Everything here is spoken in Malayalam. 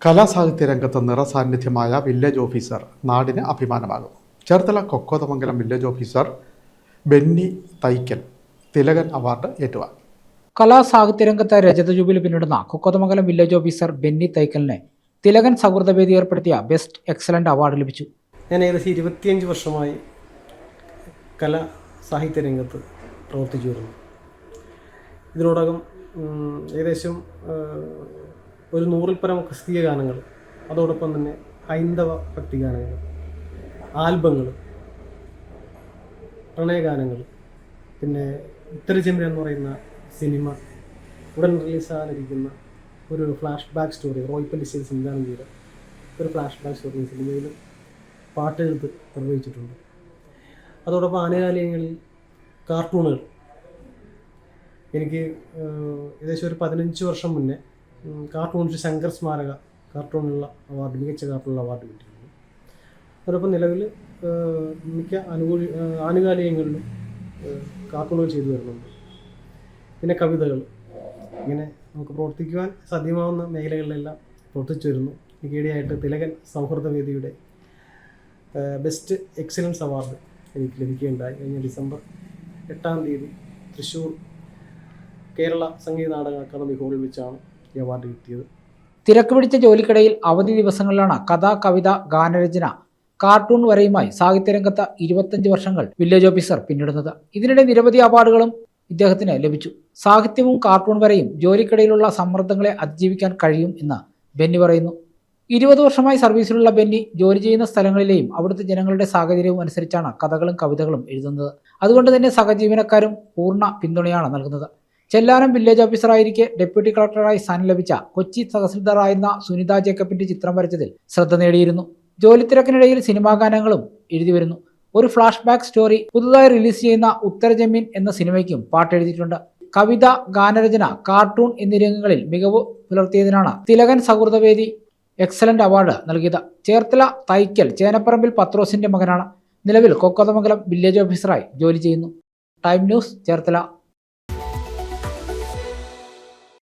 കലാസാഹിത്യ രംഗത്ത് നിറസാന്നിധ്യമായ വില്ലേജ് ഓഫീസർ നാടിന് അഭിമാനമാകും. Cherthala Kokkothamangalam village officer Benny Thaikkal Thilakan award ഏറ്റുവാങ്ങി. കലാസാഹിത്യ രംഗത്ത് രജത ജൂബിലി പിന്നിടുന്ന കൊക്കോതമംഗലം വില്ലേജ് ഓഫീസർ ബെന്നി തൈക്കലിനെ തിലകൻ സൗഹൃദവേദി ഏർപ്പെടുത്തിയ ബെസ്റ്റ് എക്സലന്റ് അവാർഡ് ലഭിച്ചു. ഞാൻ ഏകദേശം 25 വർഷമായി കലാ സാഹിത്യ രംഗത്ത് പ്രവർത്തിച്ചു വരുന്നു. ഇതിനോടകം ഏകദേശം ഒരു 100-ൽ പരം ക്രിസ്തീയ ഗാനങ്ങൾ, അതോടൊപ്പം തന്നെ ഹൈന്ദവ ഭക്തിഗാനങ്ങൾ, ആൽബങ്ങൾ, പ്രണയഗാനങ്ങൾ, പിന്നെ ഉത്തരചന്ദ്രൻ എന്ന് പറയുന്ന സിനിമ ഉടൻ റിലീസാകാനിരിക്കുന്ന ഒരു flash back story, Roy Pallissery സംവിധാനം ചെയ്ത ഒരു ഫ്ലാഷ് ബാക്ക് സ്റ്റോറി സിനിമയിൽ പാട്ടെഴുത്ത് നിർവഹിച്ചിട്ടുണ്ട്. അതോടൊപ്പം ആനുകാലികങ്ങളിൽ കാർട്ടൂണുകൾ എനിക്ക് ഏകദേശം ഒരു 15 വർഷം മുന്നേ കാർട്ടൂണിസ്റ്റ് ശങ്കർ സ്മാരക കാർട്ടൂണിനുള്ള അവാർഡ്, മികച്ച കാർട്ടൂണിനുള്ള അവാർഡ് കിട്ടിയിരുന്നു. അതോടൊപ്പം നിലവിൽ മിക്ക ആനുകാലികങ്ങളിലും കാർട്ടൂണുകൾ ചെയ്തു വരുന്നുണ്ട്. പിന്നെ കവിതകൾ, ഇങ്ങനെ നമുക്ക് പ്രവർത്തിക്കുവാൻ സാധ്യമാവുന്ന മേഖലകളിലെല്ലാം പ്രവർത്തിച്ചു വരുന്നു. ഈയിടെയായിട്ട് തിലകൻ സൗഹൃദവേദിയുടെ ബെസ്റ്റ് എക്സലൻസ് അവാർഡ് എനിക്ക് ലഭിക്കുകയുണ്ടായി. കഴിഞ്ഞ ഡിസംബർ 8-ാം തീയതി തൃശ്ശൂർ കേരള സംഗീത നാടക അക്കാദമി ഹാളിൽ വെച്ചാണ് ഈ അവാർഡ് കിട്ടിയത്. തിരക്ക് പിടിച്ച ജോലിക്കിടയിൽ അവധി ദിവസങ്ങളിലാണ് കഥ, കവിത, ഗാനരചന, കാർട്ടൂൺ വരെയുമായി സാഹിത്യരംഗത്ത് 25 വർഷങ്ങൾ വില്ലേജ് ഓഫീസർ പിന്നിടുന്നത്. ഇതിനിടെ നിരവധി അവാർഡുകളും ഇദ്ദേഹത്തിന് ലഭിച്ചു. സാഹിത്യവും കാർട്ടൂൺ വരെയും ജോലിക്കിടയിലുള്ള സമ്മർദ്ദങ്ങളെ അതിജീവിക്കാൻ കഴിയും എന്ന് ബെന്നി പറയുന്നു. 20 വർഷമായി സർവീസിലുള്ള ബെന്നി ജോലി ചെയ്യുന്ന സ്ഥലങ്ങളിലെയും അവിടുത്തെ ജനങ്ങളുടെ സാഹചര്യവും അനുസരിച്ചാണ് കഥകളും കവിതകളും എഴുതുന്നത്. അതുകൊണ്ട് തന്നെ സഹജീവനക്കാരും പൂർണ്ണ പിന്തുണയാണ് നൽകുന്നത്. ചെല്ലാനം വില്ലേജ് ഓഫീസറായിരിക്കെ ഡെപ്യൂട്ടി കളക്ടറായി സ്ഥാനം ലഭിച്ച കൊച്ചി തഹസിൽദാറായിരുന്ന സുനിത ജേക്കബിന്റെ ചിത്രം വരച്ചതിൽ ശ്രദ്ധ നേടിയിരുന്നു. ജോലി തിരക്കിനിടയിൽ സിനിമാ ഗാനങ്ങളും എഴുതി വരുന്നു. ഒരു ഫ്ലാഷ് ബാക്ക് സ്റ്റോറി, പുതുതായി റിലീസ് ചെയ്യുന്ന ഉത്തരജമീൻ എന്ന സിനിമയ്ക്കും പാട്ടെഴുതിയിട്ടുണ്ട്. കവിത, ഗാനരചന, കാർട്ടൂൺ എന്നീ രംഗങ്ങളിൽ മികവ് പുലർത്തിയതിനാണ് തിലകൻ സൗഹൃദവേദി എക്സലന്റ് അവാർഡ് നൽകിയത്. ചേർത്തല തൈക്കൽ ചേനപ്പറമ്പിൽ പത്രോസിന്റെ മകനാണ്. നിലവിൽ കൊക്കോതമംഗലം വില്ലേജ് ഓഫീസറായി ജോലി ചെയ്യുന്നു. Time news, Cherthala.